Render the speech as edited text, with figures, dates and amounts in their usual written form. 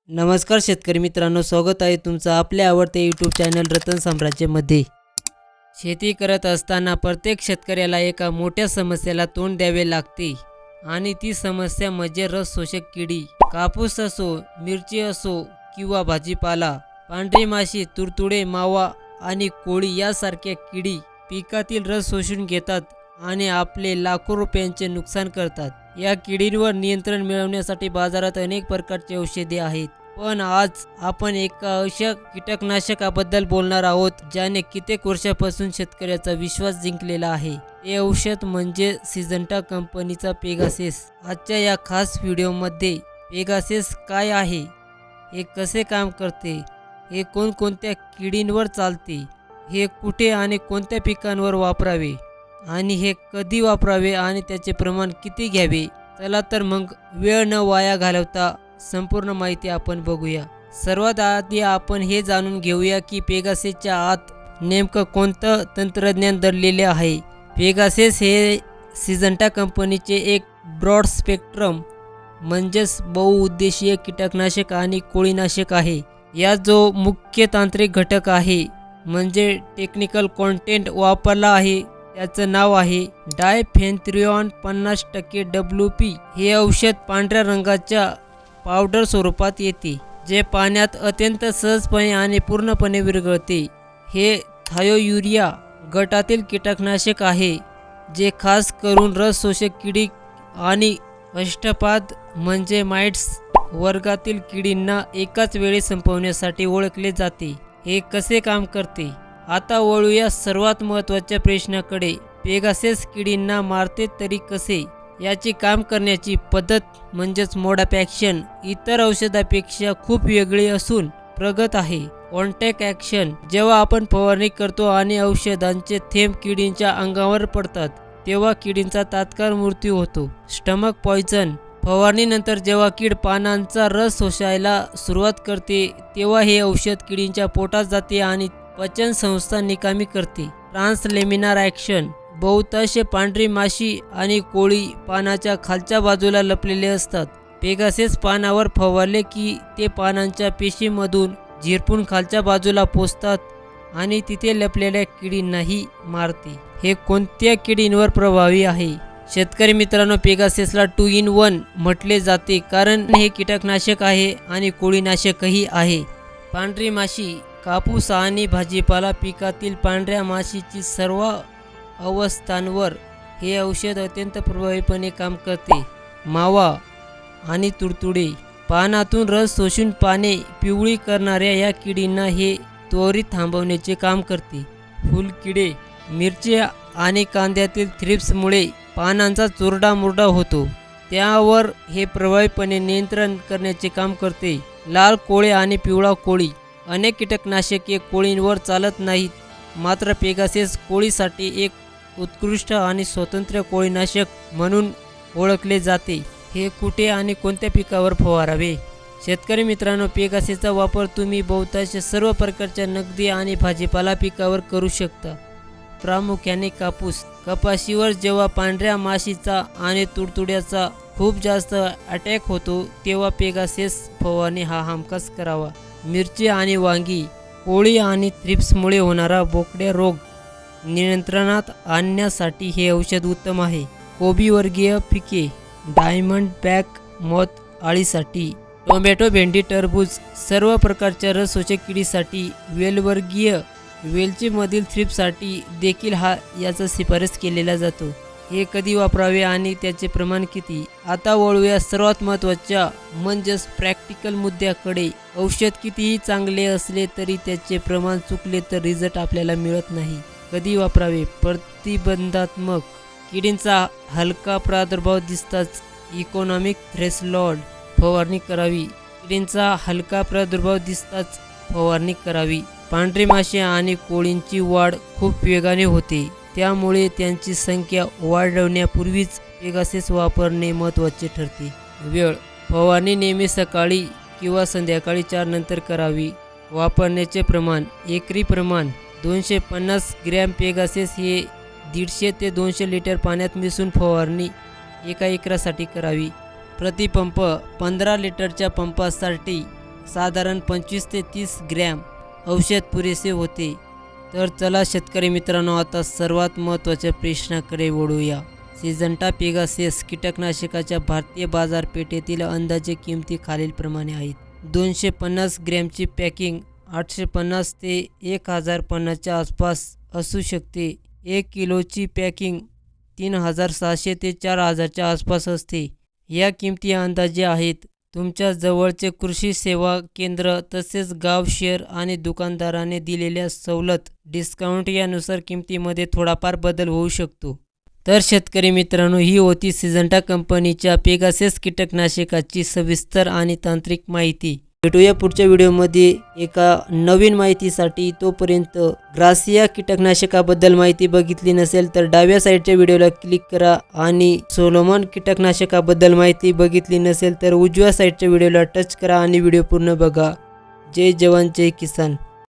नमस्कार शेतकरी मित्रांनो, स्वागत आहे तुमचं आपल्या आवडते यूट्यूब चॅनल रतन साम्राज्यमध्ये। शेती करत असताना प्रत्येक शेतकऱ्याला एका मोठ्या समस्येला तोंड द्यावे लागते आणि ती समस्या म्हणजे रस शोषक किडी। कापूस असो, मिरची असो किंवा भाजीपाला, पांढरी माशी, तुडतुडे, मावा आणि कोळी यासारख्या किडी पिकातील रस शोषून घेतात आणि आपले लाखो रुपयांचे नुकसान करतात। या किडींवर नियंत्रण मिळवण्यासाठी बाजारात अनेक प्रकारचे औषधे आहेत, पण आज आपण एका अशा कीटकनाशकाबद्दल बोलणार आहोत ज्याने कित्येक वर्षापासून शेतकऱ्याचा विश्वास जिंकलेला आहे। हे औषध म्हणजे सिजंटा कंपनीचा पेगासेस। आजच्या या खास व्हिडिओमध्ये पेगासेस काय आहे, हे कसे काम करते, हे कोणकोणत्या किडींवर चालते, हे कुठे आणि कोणत्या पिकांवर वापरावे आणि हे कधी वापरावे आणि त्याचे प्रमाण किती घ्यावे, चला तर मग वेळ न वाया घालवता संपूर्ण माहिती आपण बघूया। सर्वात आधी आपण हे जाणून घेऊया की पेगासेसच्या आत नेमकं कोणतं तंत्रज्ञान दडलेले आहे। पेगासेस हे सिजंटा कंपनीचे एक ब्रॉड स्पेक्ट्रम म्हणजेच बहुउद्देशीय कीटकनाशक आणि कोळीनाशक आहे। यात जो मुख्य तांत्रिक घटक आहे म्हणजे टेक्निकल कंटेंट वापरला आहे त्याचं नाव आहे डायफेन्थ्रिऑन 50% WP। हे औषध पांढऱ्या रंगाच्या पावडर स्वरूपात येते, जे पाण्यात अत्यंत सहजपणे आणि पूर्णपणे विरघळते। हे थायोयुरिया गटातील कीटकनाशक आहे, जे खास करून रस शोषक किडी आणि अष्टपाद म्हणजे माइट्स वर्गातील किडींना एकाच वेळी संपवण्यासाठी ओळखले जाते। हे कसे काम करते, आता वळूया सर्वात महत्त्वाच्या प्रश्नाकडे। पेगासेस किडींना मारते तरी कसे? याची काम करण्याची पद्धत म्हणजेच मोड ऑफ ॲक्शन इतर औषधापेक्षा खूप वेगळी असून प्रगत आहे। कॉन्टॅक्ट ॲक्शन: जेव्हा आपण फवारणी करतो आणि औषधांचे थेंब किडींच्या अंगावर पडतात तेव्हा किडींचा तात्काळ मृत्यू होतो। स्टमक पॉयझन: फवारणीनंतर जेव्हा कीड पानांचा रस शोषायला सुरुवात करते तेव्हा हे औषध किडींच्या पोटात जाते आणि पचन संस्था निकामी करते। ट्रान्सलेमिनार ॲक्शन: बहुतांश पांढरी माशी आणि कोळी पानाच्या खालच्या बाजूला लपलेले असतात। पेगासेस पानावर फवारले की ते पानांच्या पेशीमधून झिरपून खालच्या बाजूला पोचतात आणि तिथे लपलेल्या किडींनाही मारते। हे कोणत्या किडींवर प्रभावी आहे? शेतकरी मित्रांनो, पेगासेसला 2 in 1 म्हटले जाते कारण हे कीटकनाशक आहे आणि कोळीनाशकही आहे। पांढरी माशी: कापूस आणि भाजीपाला पिकातील पांढऱ्या माशीची सर्व अवस्थांवर हे औषध अत्यंत प्रभावीपणे काम करते। मावा आणि तुडतुडे: पानातून रस शोषून पाने पिवळी करणाऱ्या या किडींना हे त्वरित थांबवण्याचे काम करते। फुलकिडे: मिरची आणि कांद्यातील थ्रिप्समुळे पानांचा चुरडामुरडा होतो, त्यावर हे प्रभावीपणे नियंत्रण करण्याचे काम करते। लाल कोळे आणि पिवळा कोळी: अनेक कीटकनाशके कोळींवर चालत नाहीत, मात्र पेगासेस कोळीसाठी एक उत्कृष्ट आणि स्वतंत्र कोळीनाशक म्हणून ओळखले जाते। हे कुठे आणि कोणत्या पिकावर फवारावे? शेतकरी मित्रांनो, पेगासेसचा वापर तुम्ही बहुतांश सर्व प्रकारच्या नगदी आणि भाजीपाला पिकावर करू शकता, प्रामुख्याने कापूस, कपाशीवर जेव्हा पांढऱ्या माशीचा आणि तुडतुड्याचा खूप जास्त अटॅक होतो तेव्हा पेगासेस फवारणी हमखास करावा। मिरची आणि वांगी: कोळी आणि थ्रिप्समुळे होणारा बोकड्या रोग नियंत्रणात आणण्यासाठी हे औषध उत्तम आहे। कोबीवर्गीय पिके: डायमंड बॅक मॉथ अळीसाठी, टोमॅटो, भेंडी, टरबूज सर्व प्रकारच्या रस शोषक किडीसाठी, वेलवर्गीय वेलचीमधील थ्रिप्ससाठी देखील याचा शिफारस केलेला जातो। हे कधी वापरावे आणि त्याचे प्रमाण किती? आता वळूया सर्वात महत्त्वाच्या म्हणजेच प्रॅक्टिकल मुद्द्याकडे। औषध कितीही चांगले असले तरी त्याचे प्रमाण चुकले तर रिझल्ट आपल्याला मिळत नाही। कधी वापरावे? प्रतिबंधात्मक किडींचा हलका प्रादुर्भाव दिसताच इकॉनॉमिक थ्रेशोल्ड फवारणी करावी। किडींचा हलका प्रादुर्भाव दिसताच फवारणी करावी। पांढरी माशी आणि कोळींची वाढ खूप वेगाने होते, त्यामुळे त्यांची संख्या वाढवण्यापूर्वीच पेगासेस वापरणे महत्त्वाचे ठरते। वेळ: फवारणी नेहमी सकाळी किंवा संध्याकाळी 4 नंतर करावी। वापरण्याचे प्रमाण: एकरी प्रमाण 250 ग्रॅम पेगासेस हे 150 ते 200 लिटर पाण्यात मिसळून फवारणी एका एकरासाठी करावी। प्रतिपंप 15 लिटरच्या पंपासाठी साधारण 25 ते 30 ग्रॅम औषध पुरेसे होते. तर चला शेतकरी मित्रांनो, आता सर्वात महत्त्वाच्या प्रश्नाकडे वळूया. सिजंटा पेगासस कीटकनाशकाच्या भारतीय बाजारपेठेतील अंदाजे किमती खालीलप्रमाणे आहेत. 250 ग्रॅमची पॅकिंग 850 ते 1050च्या आसपास असू शकते. 1 किलोची पॅकिंग 3600 ते 4000च्या आसपास असते. या किमती अंदाजे आहेत. तुमच्या जवळचे कृषी सेवा केंद्र तसेच गाव, शहर आणि दुकानदाराने दिलेल्या सवलत डिस्काउंट यानुसार किमतीमध्ये थोडाफार बदल होऊ शकतो. तर शेतकरी मित्रांनो, ही होती सिजंटा कंपनीच्या पेगासस कीटकनाशकाची सविस्तर आणि तांत्रिक माहिती. भेटूया पुढच्या व्हिडिओमध्ये एका नवीन माहितीसाठी. तोपर्यंत ग्रासिया कीटकनाशकाबद्दल माहिती बघितली नसेल तर डाव्या साईडच्या व्हिडिओला क्लिक करा आणि सोलोमन कीटकनाशकाबद्दल माहिती बघितली नसेल तर उजव्या साईडच्या व्हिडिओला टच करा आणि व्हिडिओ पूर्ण बघा. जय जवान जय किसान.